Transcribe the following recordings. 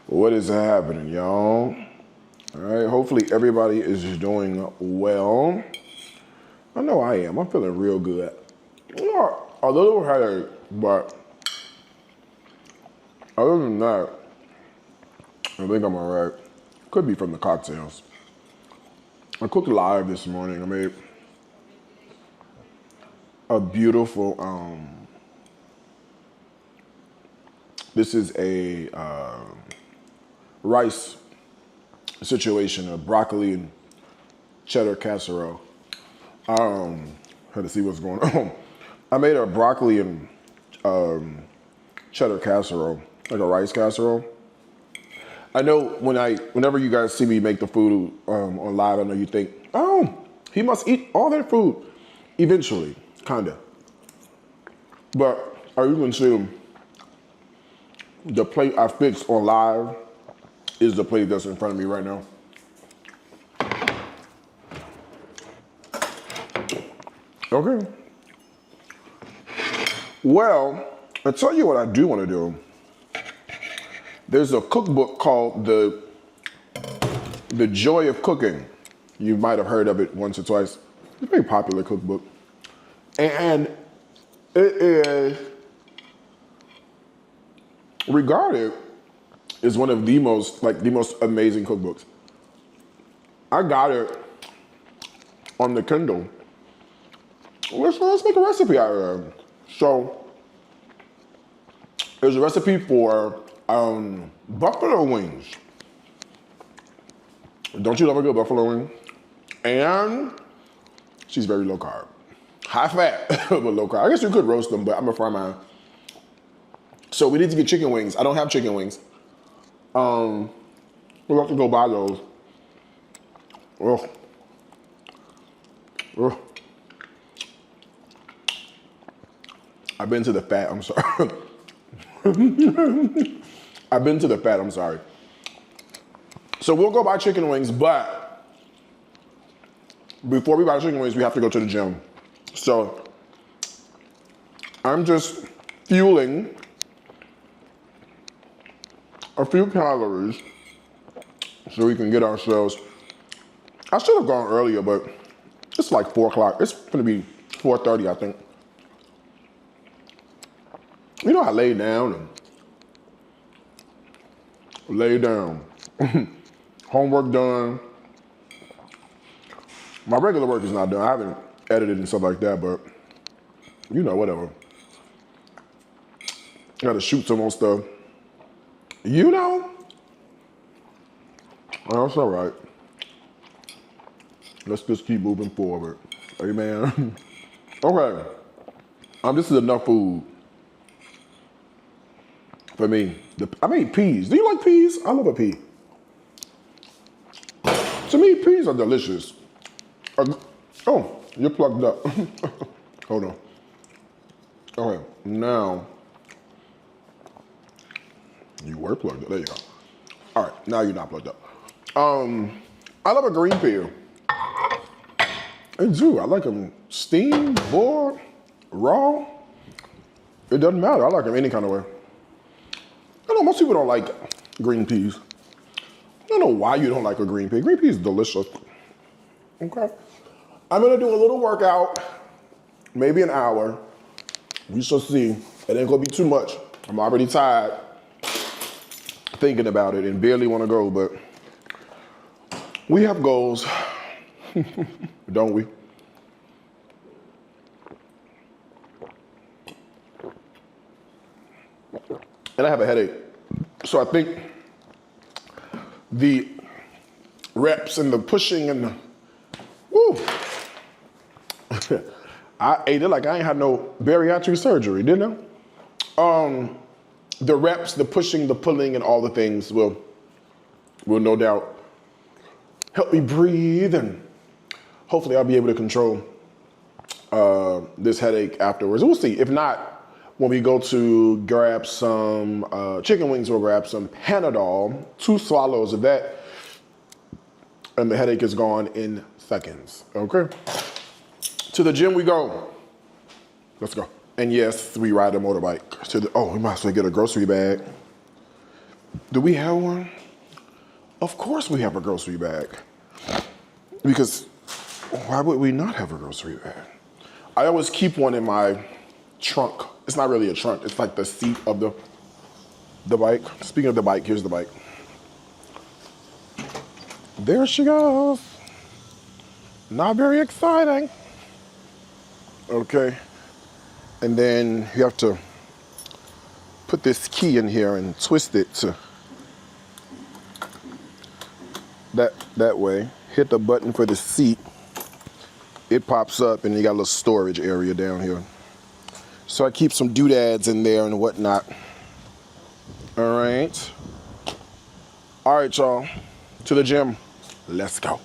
What is happening, y'all? All right, hopefully everybody is doing well. I know I am. I'm feeling real good. A little headache, but other than that, I think I'm all right. Could be from the cocktails. I cooked live this morning. I made a beautiful, this is a rice situation, a broccoli and cheddar casserole. Had to see what's going on. I made a broccoli and cheddar casserole, like a rice casserole. I know whenever you guys see me make the food on live, I know you think, oh, he must eat all that food eventually, kinda. But as you can see, the plate I fixed on live is the plate that's in front of me right now. Okay. Well, I'll tell you what I do want to do. There's a cookbook called The Joy of Cooking. You might have heard of it once or twice. It's a very popular cookbook. And it is regarded as one of the most amazing cookbooks. I got it on the Kindle. Let's make a recipe out of it. So there's a recipe for buffalo wings. Don't you love a good buffalo wing? And she's very low carb. High fat, but low carb. I guess you could roast them, but I'm gonna fry mine. So we need to get chicken wings. I don't have chicken wings. We'll have to go buy those. Ugh. Ugh. I've been to the fat, I'm sorry. I've been to the fat, I'm sorry. So we'll go buy chicken wings, but before we buy chicken wings, we have to go to the gym. So I'm just fueling a few calories so we can get ourselves. I should have gone earlier, but it's like 4 o'clock. It's gonna be 4:30, I think. You know, I laid down and lay down. Homework done. My regular work is not done. I haven't edited and stuff like that, but you know, whatever. Gotta shoot some more stuff. You know? Well, that's all right. Let's just keep moving forward. Amen. Okay. This is enough food for me. I made peas. Do you like peas? I love a pea. To me, peas are delicious. Oh, you're plugged up. Hold on. Okay, now. You were plugged up. There you go. All right, now you're not plugged up. I love a green pea. I do. I like them steamed, boiled, raw. It doesn't matter. I like them any kind of way. I know most people don't like green peas. I don't know why you don't like a green pea. Green pea is delicious. Okay. I'm gonna do a little workout, maybe an hour. We shall see. It ain't gonna be too much. I'm already tired thinking about it and barely wanna go, but we have goals, don't we? And I have a headache. So I think the reps and the pushing and the, woo. I ate it like I ain't had no bariatric surgery, didn't I? The reps, the pushing, the pulling, and all the things will no doubt help me breathe, and hopefully I'll be able to control this headache afterwards. We'll see. If not, when we go to grab some chicken wings, we'll grab some Panadol, 2 swallows of that, and the headache is gone in seconds, okay? To the gym we go. Let's go. And yes, we ride a motorbike. We might as well get a grocery bag. Do we have one? Of course we have a grocery bag. Because why would we not have a grocery bag? I always keep one in my trunk. It's not really a trunk. It's like the seat of the bike. Speaking of the bike, here's the bike. There she goes. Not very exciting. Okay. And then you have to put this key in here and twist it to that way. Hit the button for the seat. It pops up and you got a little storage area down here. So I keep some doodads in there and whatnot. All right. All right, y'all. To the gym. Let's go.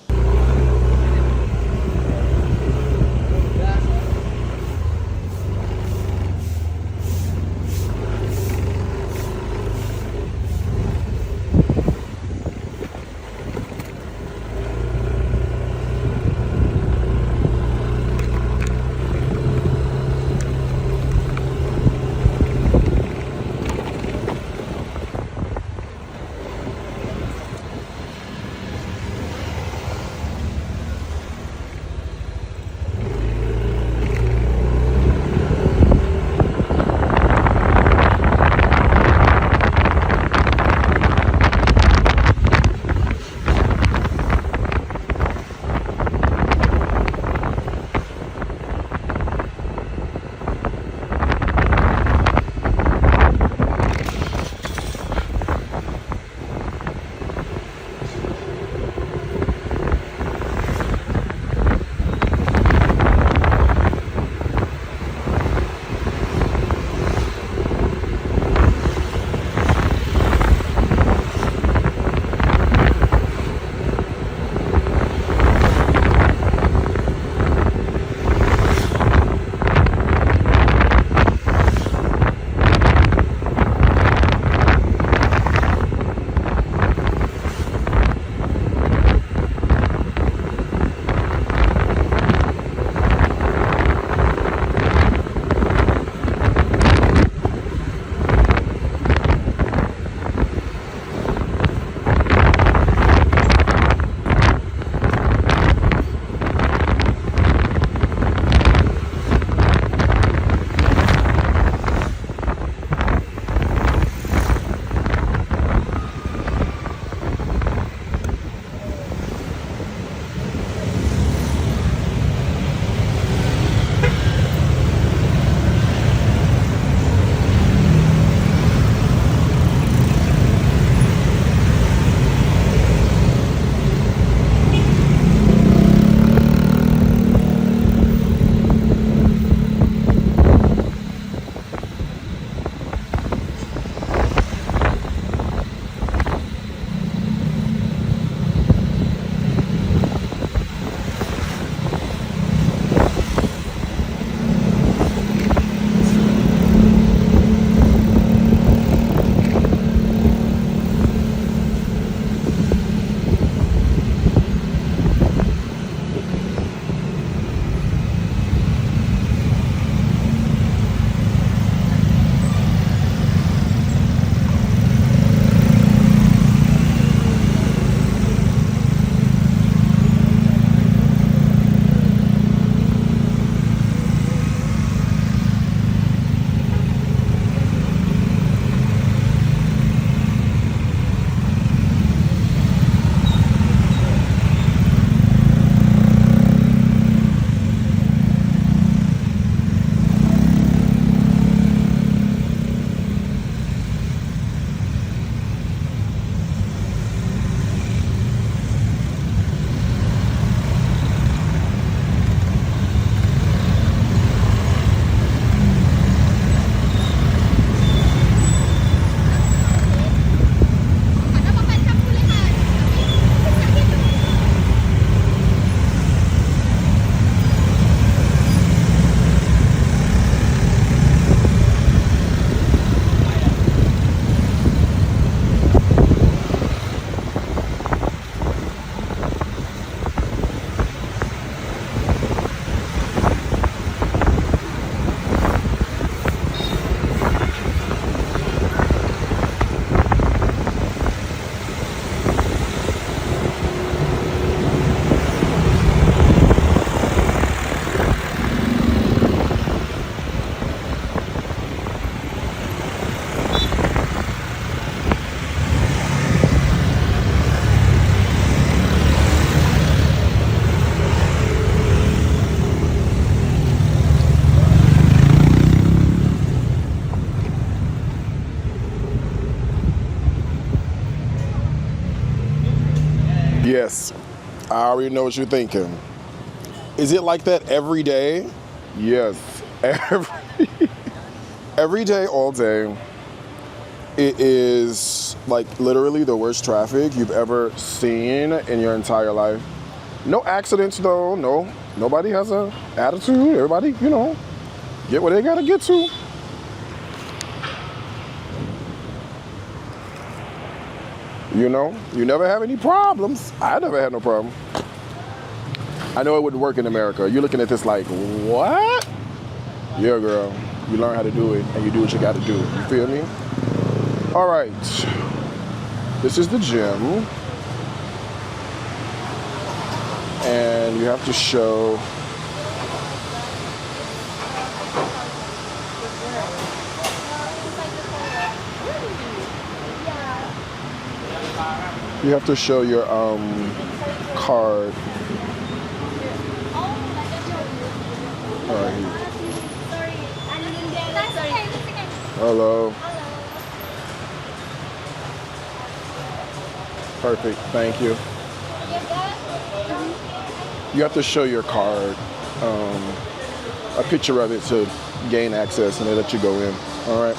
Yes, I already know what you're thinking. Is it like that every day? Yes, every day, all day. It is like literally the worst traffic you've ever seen in your entire life. No accidents though, no. Nobody has an attitude. Everybody, get where they gotta get to. You never have any problems. I never had no problem. I know it wouldn't work in America. You're looking at this like, what? Yeah, girl. You learn how to do it, and you do what you got to do. You feel me? All right. This is the gym. And you have to show... You have to show your card. All right. Hello. Perfect. Thank you. You have to show your card, a picture of it to gain access, and they let you go in. All right.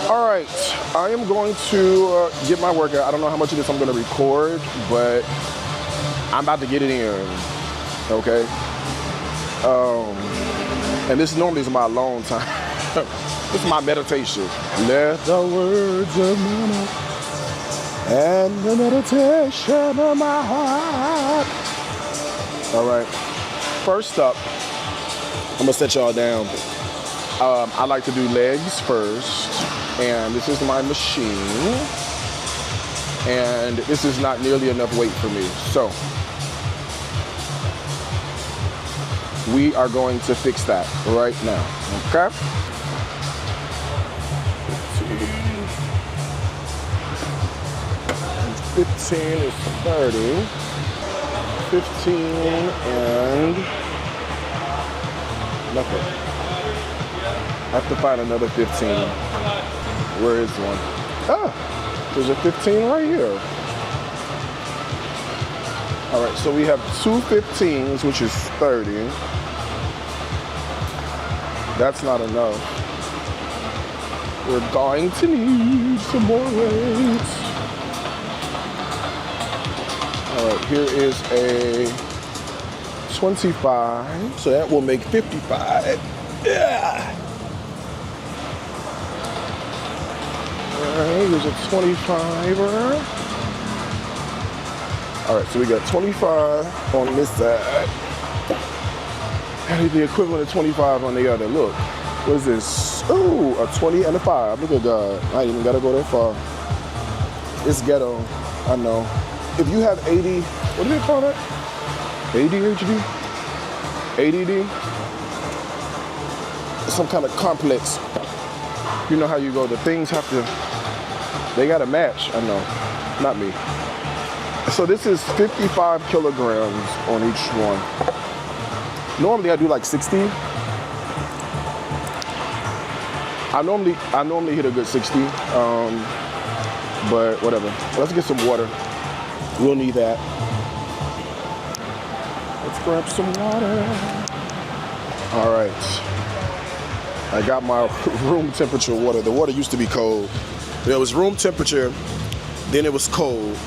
All right. I am going to get my workout. I don't know how much of this I'm going to record, but I'm about to get it in. Okay. And this normally is my alone time. This is my meditation. Let the words of my mouth and the meditation of my heart. All right. First up, I'm gonna set y'all down. I like to do legs first, and this is my machine. And this is not nearly enough weight for me, so we are going to fix that right now, okay? 15 is 30. 15 and nothing. I have to find another 15. Where is one? Ah, there's a 15 right here. All right, so we have two 15s, which is 30. That's not enough. We're going to need some more weights. All right, here is a 25, so that will make 55. Yeah. All right, here's a 25er. All right, so we got 25 on this side. I need the equivalent of 25 on the other. Look, what is this? Ooh, a 20 and a 5. Look at God. I ain't even gotta go that far. It's ghetto, I know. If you have 80, what do they call that? ADHD? ADD? Some kind of complex. You know how you go, the things have to, they gotta match. I know, not me. So this is 55 kilograms on each one. Normally I do like 60. I normally hit a good 60, but whatever. Let's get some water. We'll need that. Let's grab some water. All right. I got my room temperature water. The water used to be cold. It was room temperature, then it was cold.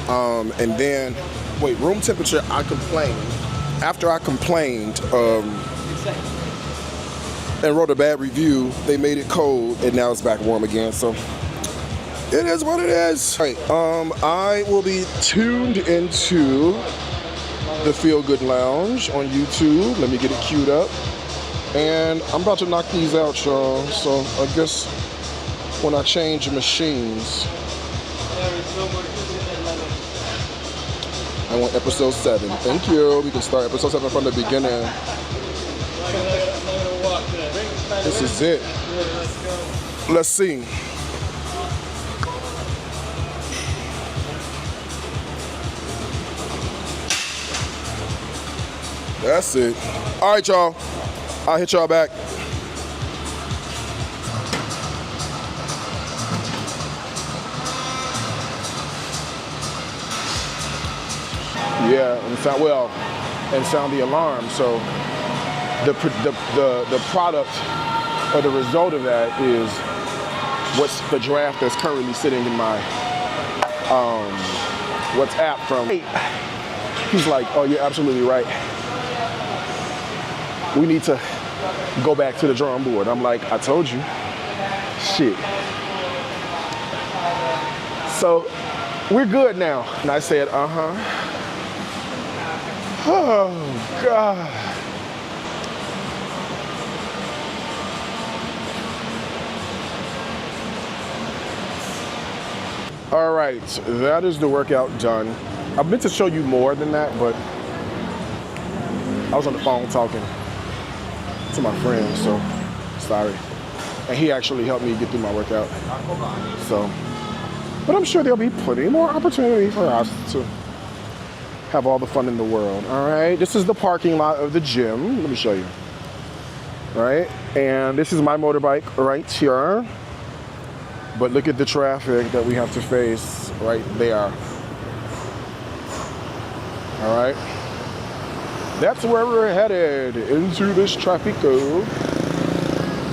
And then, wait, room temperature, I complained. After I complained and wrote a bad review, they made it cold, and now it's back warm again, so it is what it is. All right, I will be tuned into the Feel Good Lounge on YouTube. Let me get it queued up. And I'm about to knock these out, y'all. So I guess when I change machines, I want episode 7. Thank you. We can start episode 7 from the beginning. This is it. Let's see. That's it. All right, y'all. I'll hit y'all back. Yeah, and sound the alarm. So the product or the result of that is what's the draft that's currently sitting in my WhatsApp from. He's like, oh, you're absolutely right. We need to go back to the drawing board. I'm like, I told you. Shit. So we're good now. And I said, oh, God. All right, that is the workout done. I meant to show you more than that, but I was on the phone talking to my friend, so sorry. And he actually helped me get through my workout. So, but I'm sure there'll be plenty more opportunity for us to have all the fun in the world. All right, this is the parking lot of the gym. Let me show you. All right, and this is my motorbike right here. But look at the traffic that we have to face right there. All right. That's where we're headed, into this traffico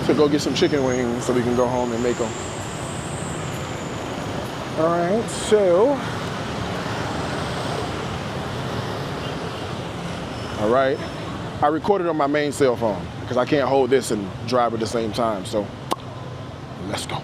to go get some chicken wings so we can go home and make them. All right, so. All right. I recorded on my main cell phone because I can't hold this and drive at the same time. So let's go.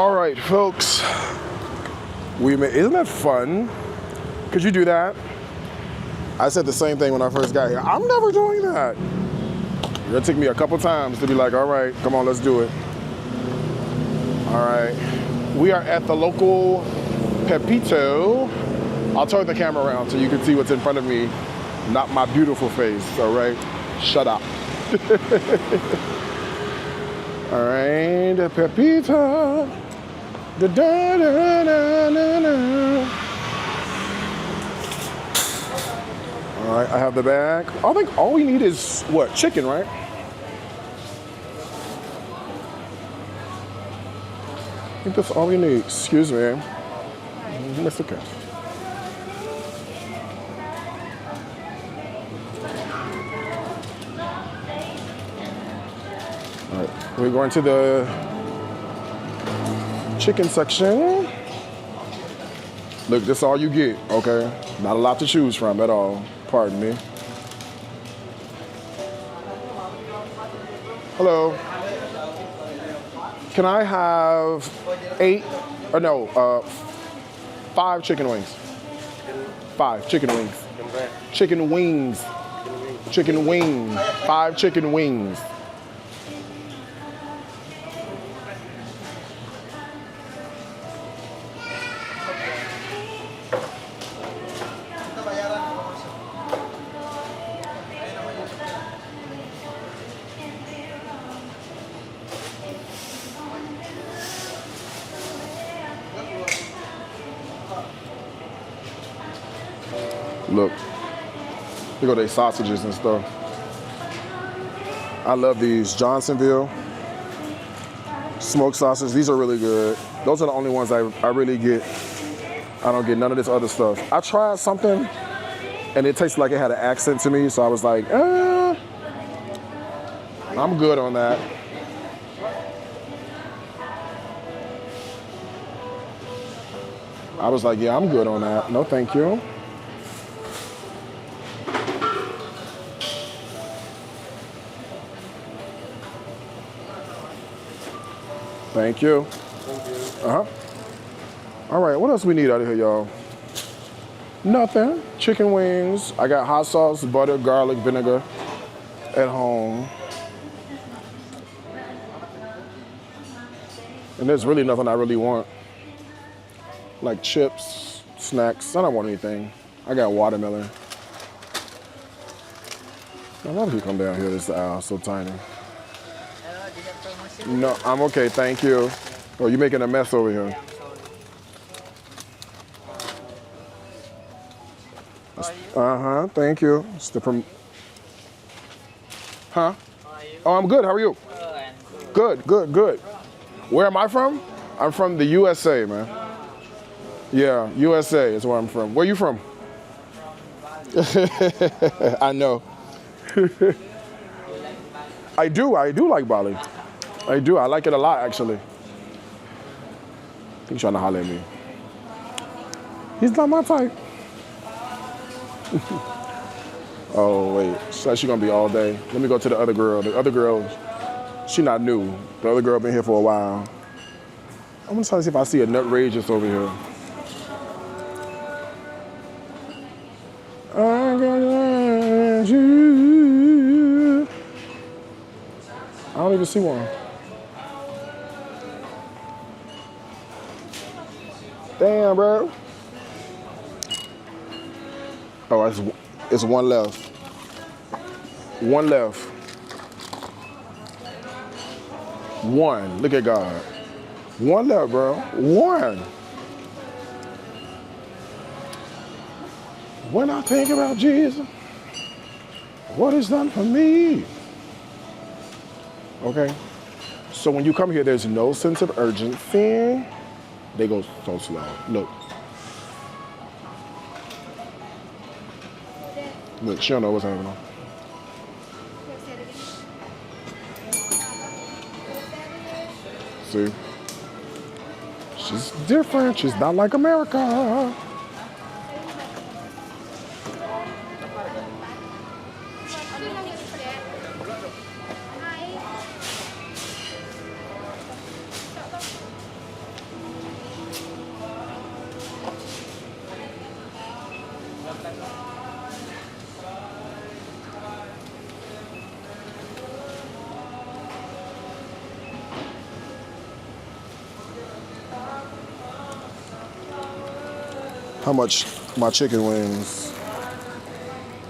All right, folks. Isn't that fun? Could you do that? I said the same thing when I first got here. I'm never doing that. It took me a couple times to be like, all right, come on, let's do it. All right. We are at the local Pepito. I'll turn the camera around so you can see what's in front of me, not my beautiful face, all right? Shut up. All right, Pepito. Da, da, da, da, da, da. All right, I have the bag. I think all we need is, what, chicken, right? I think that's all we need. Excuse me. Mr. K. All right, we're going to the chicken section. Look, this is all you get, okay? Not a lot to choose from at all. Pardon me. Hello. Can I have 5 chicken wings? 5 chicken wings. Chicken wings. Chicken wings. 5 chicken wings. Look at their sausages and stuff. I love these Johnsonville smoked sausages. These are really good. Those are the only ones I really get. I don't get none of this other stuff. I tried something and it tasted like it had an accent to me, so I was like, I'm good on that. I was like, yeah, I'm good on that. No, thank you. Thank you. Uh-huh. All right, what else we need out of here, y'all? Nothing. Chicken wings. I got hot sauce, butter, garlic, vinegar at home. And there's really nothing I really want. Like chips, snacks. I don't want anything. I got watermelon. A lot of people come down here this aisle, so tiny. No, I'm okay, thank you. Oh, you're making a mess over here. Uh-huh, thank you. Huh? Oh, I'm good, how are you? Good. Where am I from? I'm from the USA, man. Yeah, USA is where I'm from. Where you from? I know. I do like Bali. I do, I like it a lot, actually. He's trying to holler at me. He's not my type. Oh, wait, so she gonna be all day. Let me go to the other girl. The other girl, she not new. The other girl been here for a while. I'm gonna try to see if I see a Nutrageous over here. I'm gonna let you. I don't even see one. Damn, bro. Oh, it's one left. One left. One. Look at God. One left, bro. One. When I think about Jesus, what he's done for me. Okay? So when you come here, there's no sense of urgency. They go so slow. Look. Look, she don't know what's happening. See? She's different. She's not like America. How much my chicken wings?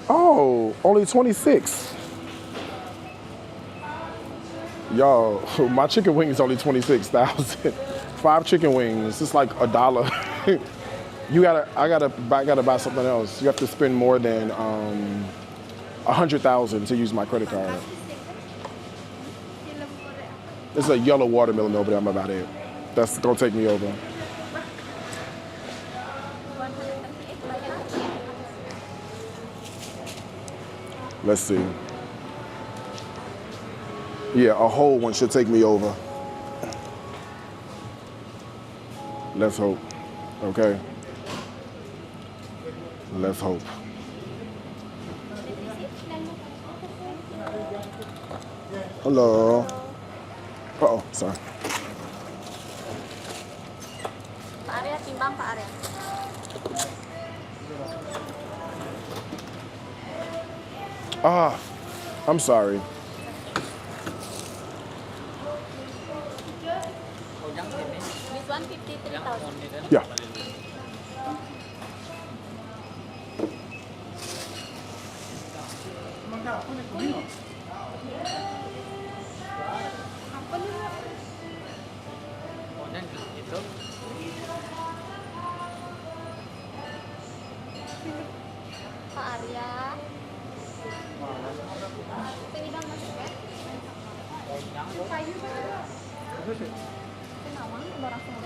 Oh, only 26. Yo, my chicken wings only 26,000. 5 chicken wings, it's like $1. I gotta buy something else. You have to spend more than 100,000 to use my credit card. There's a yellow watermelon over there. I'm about it. That's gonna take me over. Let's see. Yeah, a whole one should take me over. Let's hope. Okay. Let's hope. Hello. Uh-oh, sorry. Pak Arya, timbang Pak Arya. I'm sorry. This one 53,000. Yeah. Pak Arya. Sini bang masuk ya. Kayu kan? Kenawang barang semua.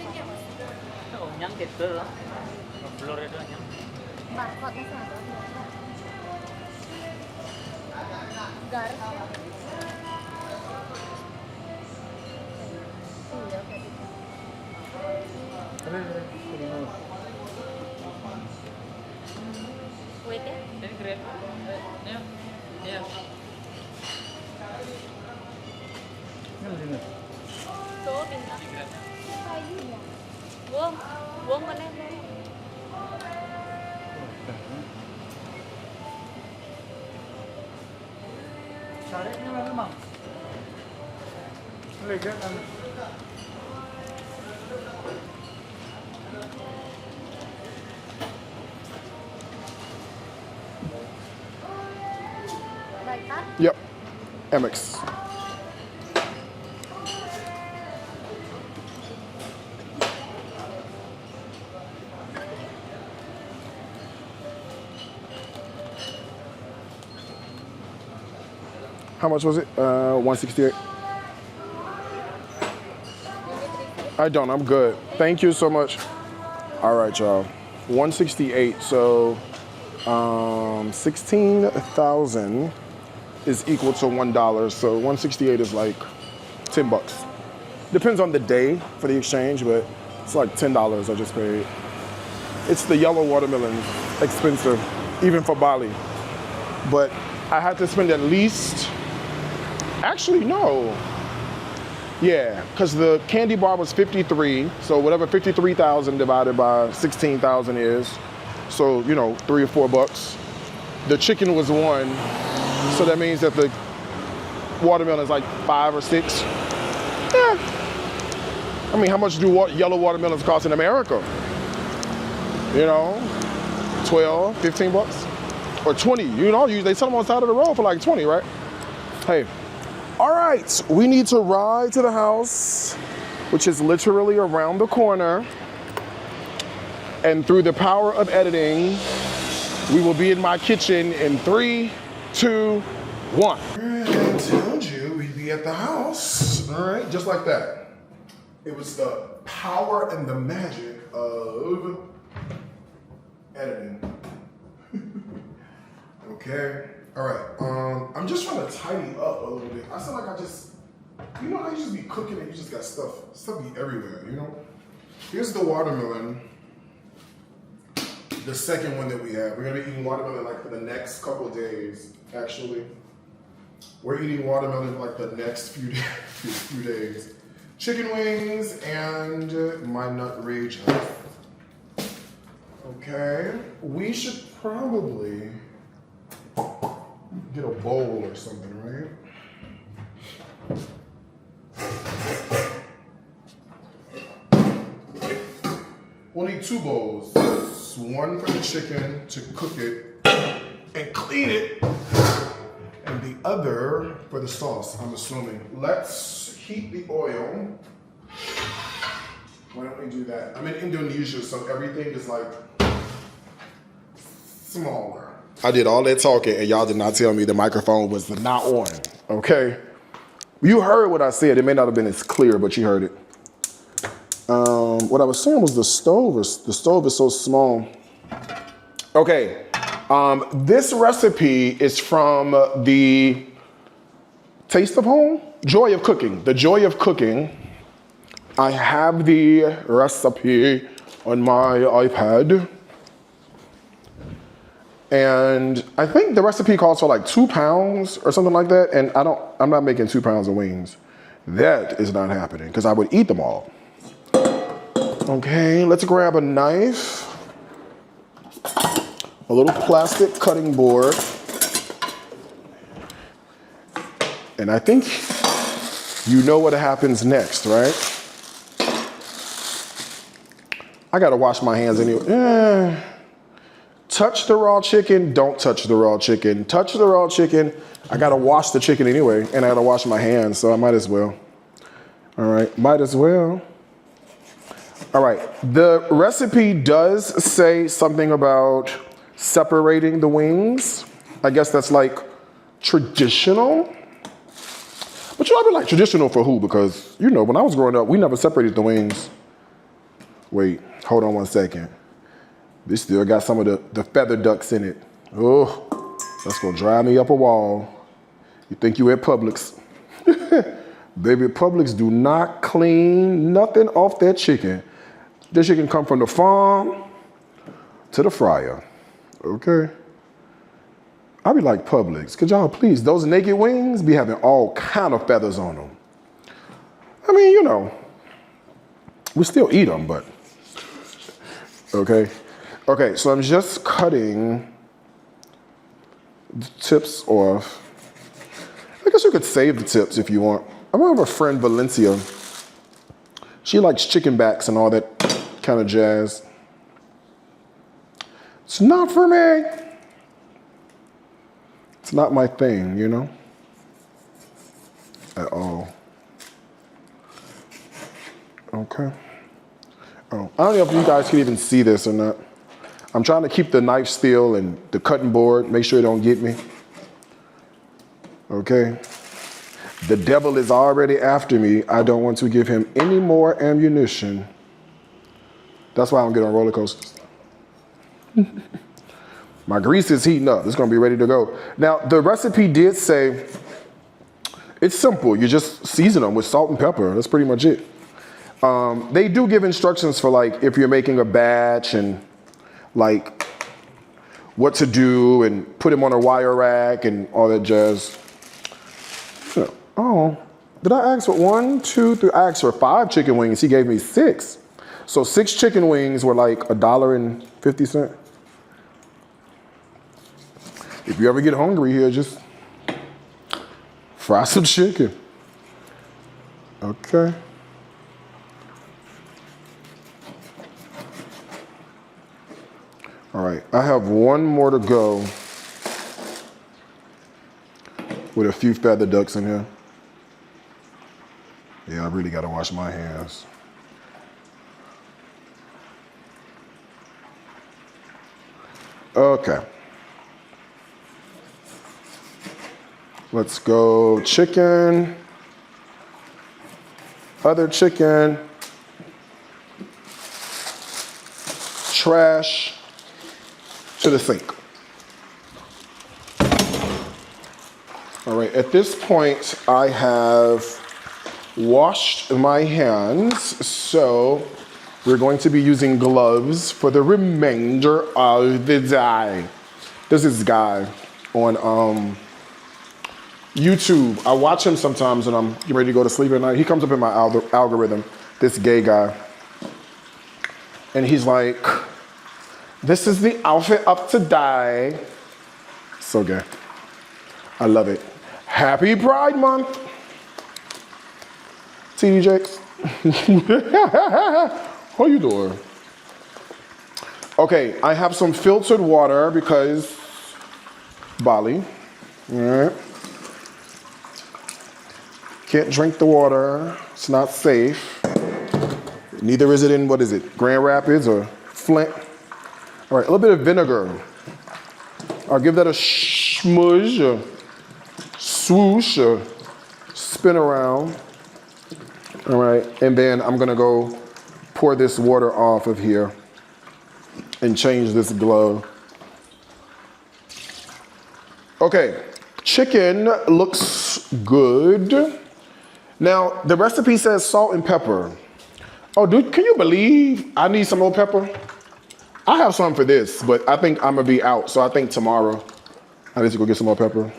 Nhắn thịt cơ đó, blur itu nhắn. Barcode-nya satu. Garis. Iya, kayak gitu. Wait ya. Ini keren. Ya. Tuh bintang. Kayu ya. Buang mana ya? Saretnya mana bang? Lega kan? Baik kan? Yep. Amex. How much was it? 168. I don't. I'm good. Thank you so much. All right, y'all. 168. So 16,000 is equal to $1. So 168 is like 10 bucks. Depends on the day for the exchange, but it's like $10 I just paid. It's the yellow watermelon, expensive, even for Bali. But I had to spend at least. Actually, no. Yeah, because the candy bar was 53, so whatever 53,000 divided by 16,000 is, so, you know, $3 or $4. The chicken was 1, so that means that the watermelon is like 5 or 6. Yeah. I mean, how much do yellow watermelons cost in America? You know, 12, 15 bucks? Or 20, you know, they sell them on the side of the road for like 20, right? Hey. All right, we need to ride to the house, which is literally around the corner. And through the power of editing, we will be in my kitchen in 3, 2, 1. I told you we'd be at the house. All right, just like that. It was the power and the magic of editing. Okay. All right, I'm just trying to tidy up a little bit. I feel like you know how you just be cooking and you just got stuff be everywhere, you know? Here's the watermelon, the second one that we have. We're gonna be eating watermelon like for the next couple of days, actually. We're eating watermelon for like the next few days. Chicken wings and my nut rage. Okay, we should probably get a bowl or something, right? We'll need 2 bowls. One for the chicken to cook it and clean it, and the other for the sauce, I'm assuming. Let's heat the oil. Why don't we do that? I'm in Indonesia, so everything is like smaller. I did all that talking and y'all did not tell me the microphone was not on, okay? You heard what I said. It may not have been as clear, but you heard it. What I was saying was the stove is so small. Okay, this recipe is from the Taste of Home? Joy of Cooking, the Joy of Cooking. I have the recipe on my iPad. And I think the recipe calls for like 2 pounds or something like that. And I'm not making 2 pounds of wings. That is not happening because I would eat them all. Okay, let's grab a knife, a little plastic cutting board. And I think you know what happens next, right? I gotta wash my hands anyway. Touch the raw chicken, don't touch the raw chicken. Touch the raw chicken, I gotta wash the chicken anyway, and I gotta wash my hands, so I might as well. All right, might as well. All right, the recipe does say something about separating the wings. I guess that's like traditional. But you know, I'd be like, traditional for who? Because, you know, when I was growing up, we never separated the wings. Wait, hold on one second. This still got some of the feather ducks in it. Oh, that's gonna drive me up a wall. You think you at Publix. Baby, Publix do not clean nothing off that chicken. This chicken come from the farm to the fryer, okay? I be like, Publix, could y'all please, those naked wings be having all kind of feathers on them. I mean, you know, we still eat them, but, okay? Okay, so I'm just cutting the tips off. I guess you could save the tips if you want. I remember a friend, Valencia. She likes chicken backs and all that kind of jazz. It's not for me. It's not my thing, you know, at all. Okay. Oh, I don't know if you guys can even see this or not. I'm trying to keep the knife still and the cutting board, make sure it don't get me. Okay. The devil is already after me. I don't want to give him any more ammunition. That's why I don't get on roller coasters. My grease is heating up. It's gonna be ready to go. Now, the recipe did say, it's simple. You just season them with salt and pepper. That's pretty much it. They do give instructions for like, if you're making a batch and like what to do and put them on a wire rack and all that jazz. Oh, did I ask for 1, 2, 3? I asked for 5 chicken wings. He gave me 6. So 6 chicken wings were like $1.50. If you ever get hungry here, just fry some chicken. Okay. All right, I have one more to go with a few feather ducks in here. Yeah, I really gotta wash my hands. Okay. Let's go chicken, other chicken, trash to the sink. All right, at this point, I have washed my hands, so we're going to be using gloves for the remainder of the day. There's this guy on YouTube. I watch him sometimes when I'm getting ready to go to sleep at night. He comes up in my algorithm, this gay guy. And he's like, This is the outfit up to die. So good. I love it. Happy Pride Month. TD Jakes. How you doing? Okay, I have some filtered water because Bali. All right. Can't drink the water. It's not safe. Neither is it in, what is it, Grand Rapids or Flint. All right, a little bit of vinegar. I'll give that a smudge, or swoosh, or spin around. All right, and then I'm gonna go pour this water off of here and change this glove. Okay, chicken looks good. Now, the recipe says salt and pepper. Oh, dude, can you believe I need some more pepper? I have some for this, but I think I'm gonna be out, so I think tomorrow I need to go get some more pepper.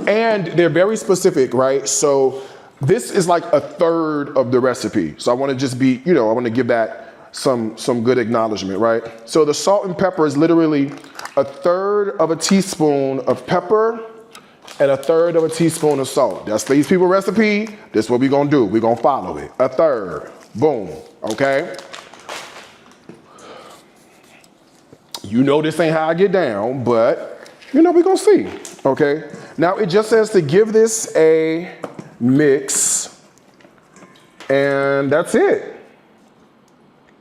And they're very specific, right? So this is like a third of the recipe. So I wanna just be, I wanna give that some good acknowledgement, right? So the salt and pepper is literally a third of a teaspoon of pepper and a third of a teaspoon of salt. That's these people recipe. This is what we're gonna do. We're gonna follow it. A third, boom, okay? You know this ain't how I get down, but we're gonna see, okay? Now it just says to give this a mix, and that's it.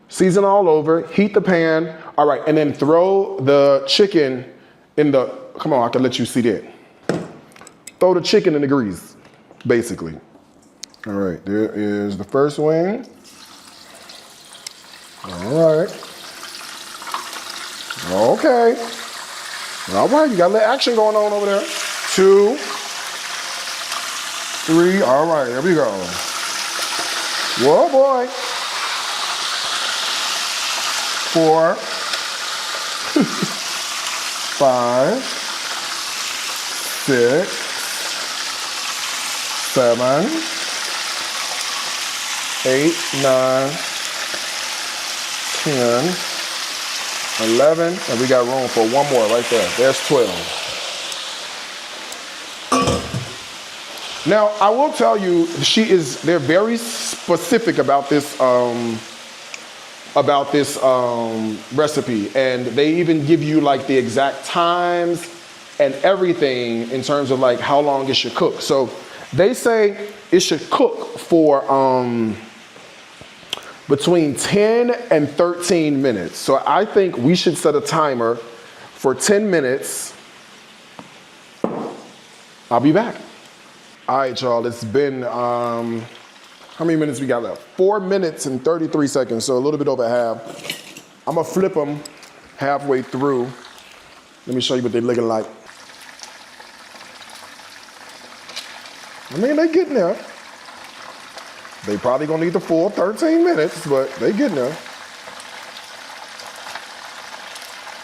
Season all over, heat the pan. All right, and then throw the chicken in the, come on, I can let you see that. Throw the chicken in the grease, basically. All right, there is the first wing. All right. Okay. All right, you got a little action going on over there. 2, 3, all right, here we go. Whoa, boy. 4, 5, 6, 7, 8, 9, 10, 11, and we got room for one more right there. There's 12. Now, I will tell you, they're very specific about this recipe, and they even give you like the exact times and everything in terms of like how long it should cook. So they say it should cook for between 10 and 13 minutes. So I think we should set a timer for 10 minutes. I'll be back. All right, y'all, it's been, how many minutes we got left? 4 minutes and 33 seconds, so a little bit over half. I'm gonna flip them halfway through. Let me show you what they're looking like. I mean, they getting there. They probably gonna need the full 13 minutes, but they getting there.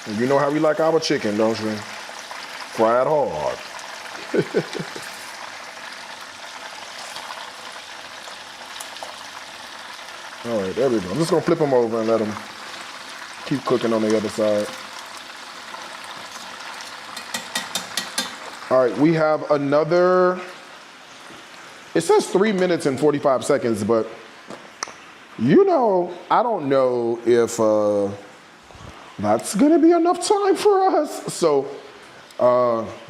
And you know how we like our chicken, don't you? Fried hard. All right, there we go. I'm just gonna flip them over and let them keep cooking on the other side. All right, we have another, it says 3 minutes and 45 seconds, but I don't know if that's gonna be enough time for us. So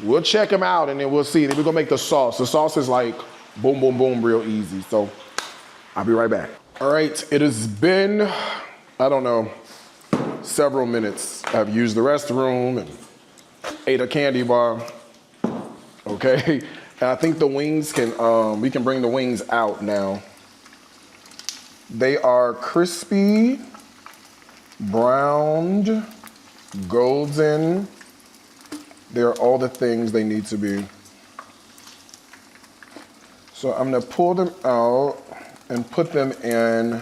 we'll check them out and then we'll see. Then we're gonna make the sauce. The sauce is like boom, boom, boom, real easy. So I'll be right back. All right, it has been, I don't know, several minutes. I've used the restroom and ate a candy bar. Okay, and I think the wings we can bring the wings out now. They are crispy, browned, golden. They're all the things they need to be. So I'm gonna pull them out and put them in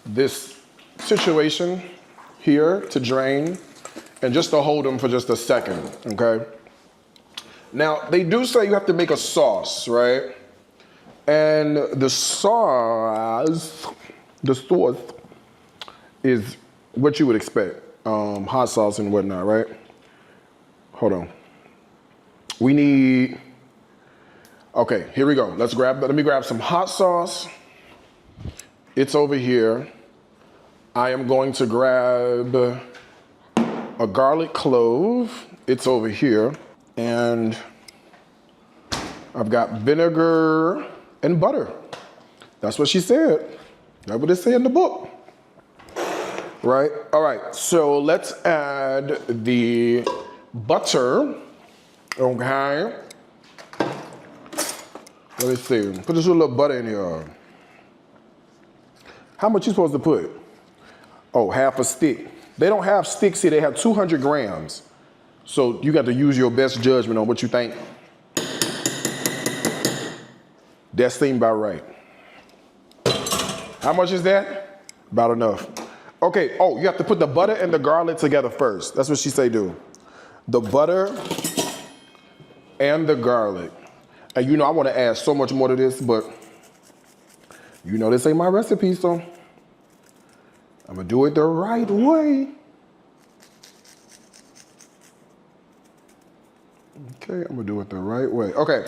this situation here to drain, and just to hold them for just a second, okay? Now, they do say you have to make a sauce, right? And the sauce is what you would expect. Hot sauce and whatnot, right? Hold on. We need, okay, here we go. Let me grab some hot sauce. It's over here. I am going to grab a garlic clove. It's over here. And I've got vinegar and butter. That's what she said. That's what it said in the book. Right? All right, so let's add the butter. Okay. Let me see. Put this little butter in here. How much you supposed to put? Oh, half a stick. They don't have sticks here. They have 200 grams. So you got to use your best judgment on what you think. That seemed about right. How much is that? About enough. Okay, oh, you have to put the butter and the garlic together first. That's what she say do. The butter and the garlic. And you know I want to add so much more to this, but you know this ain't my recipe, so I'm gonna do it the right way. Okay, I'm gonna do it the right way. Okay.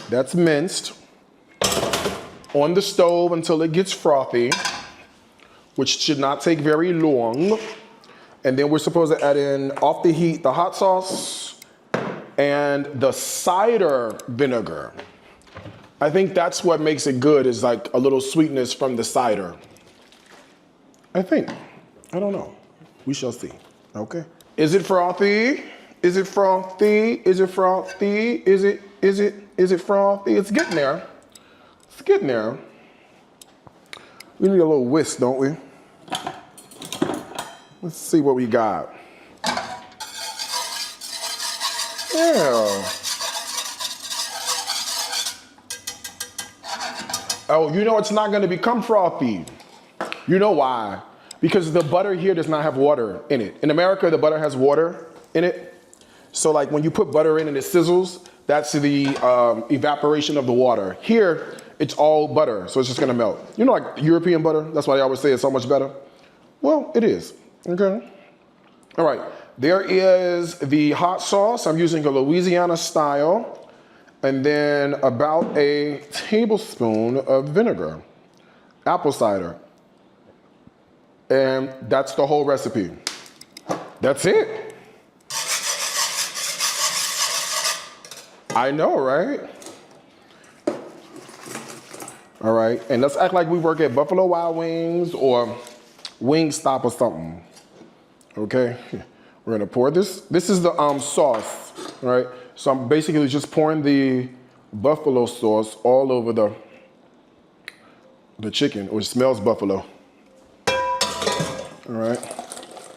That's minced on the stove until it gets frothy, which should not take very long. And then we're supposed to add in, off the heat, the hot sauce and the cider vinegar. I think that's what makes it good, is like a little sweetness from the cider. I think. I don't know. We shall see. Okay. Is it frothy? Is it frothy? Is it frothy? Is it frothy? It's getting there. It's getting there. We need a little whisk, don't we? Let's see what we got. Yeah. Oh, you know it's not gonna become frothy. You know why? Because the butter here does not have water in it. In America, the butter has water in it. So like when you put butter in and it sizzles, that's the evaporation of the water. Here, it's all butter, so it's just gonna melt. You know, like European butter, that's why they always say it's so much better. Well, it is, okay? All right, there is the hot sauce. I'm using a Louisiana style, and then about a tablespoon of vinegar, apple cider. And that's the whole recipe. That's it. I know, right? All right, and let's act like we work at Buffalo Wild Wings or Wingstop or something. Okay, we're gonna pour this. This is the sauce, right? So I'm basically just pouring the buffalo sauce all over the chicken, which smells buffalo. All right,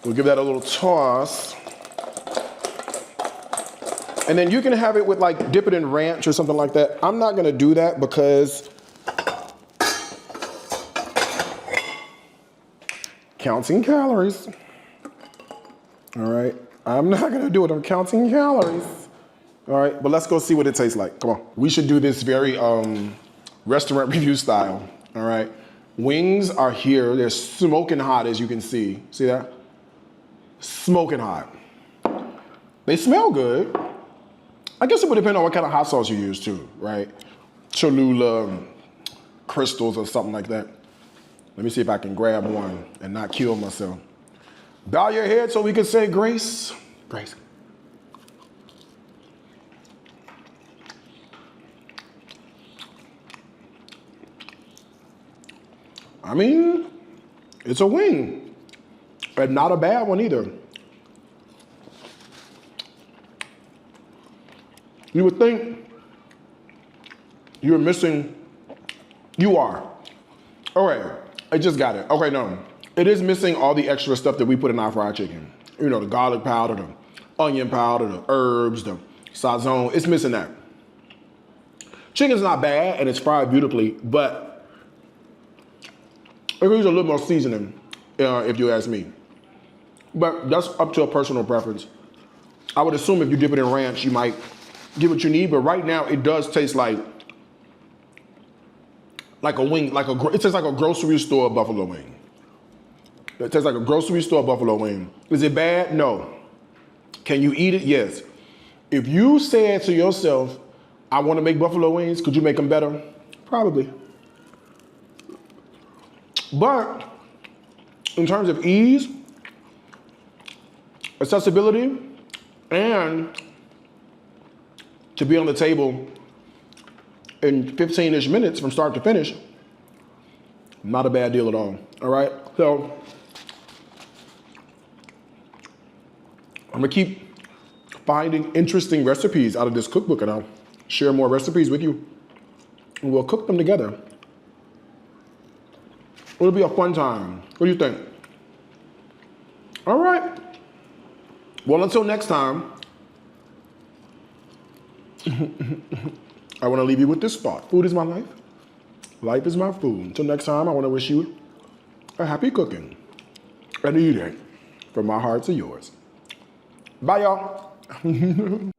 we'll give that a little toss. And then you can have it with like, dip it in ranch or something like that. I'm not gonna do that because counting calories. All right, I'm not gonna do it, I'm counting calories. All right, but let's go see what it tastes like, come on. We should do this very restaurant review style, all right? Wings are here, they're smoking hot as you can see. See that? Smoking hot. They smell good. I guess it would depend on what kind of hot sauce you use too, right? Cholula, crystals or something like that. Let me see if I can grab one and not kill myself. Bow your head so we can say grace. Grace. I mean, it's a wing, and not a bad one either. You would think you're missing, you are. All right, I just got it. Okay, no, it is missing all the extra stuff that we put in our fried chicken. You know, the garlic powder, the onion powder, the herbs, the sazon, it's missing that. Chicken's not bad and it's fried beautifully, but it needs a little more seasoning, if you ask me. But that's up to a personal preference. I would assume if you dip it in ranch, you might get what you need, but right now it does taste like like a wing, it tastes like a grocery store buffalo wing. It tastes like a grocery store buffalo wing. Is it bad? No. Can you eat it? Yes. If you said to yourself, I want to make buffalo wings, could you make them better? Probably. But in terms of ease, accessibility, and to be on the table in 15-ish minutes from start to finish, not a bad deal at all right? So I'm gonna keep finding interesting recipes out of this cookbook, and I'll share more recipes with you, and we'll cook them together. It'll be a fun time. What do you think? All right. Well, until next time, I want to leave you with this thought. Food is my life. Life is my food. Until next time, I want to wish you a happy cooking and eating from my heart to yours. Bye, y'all.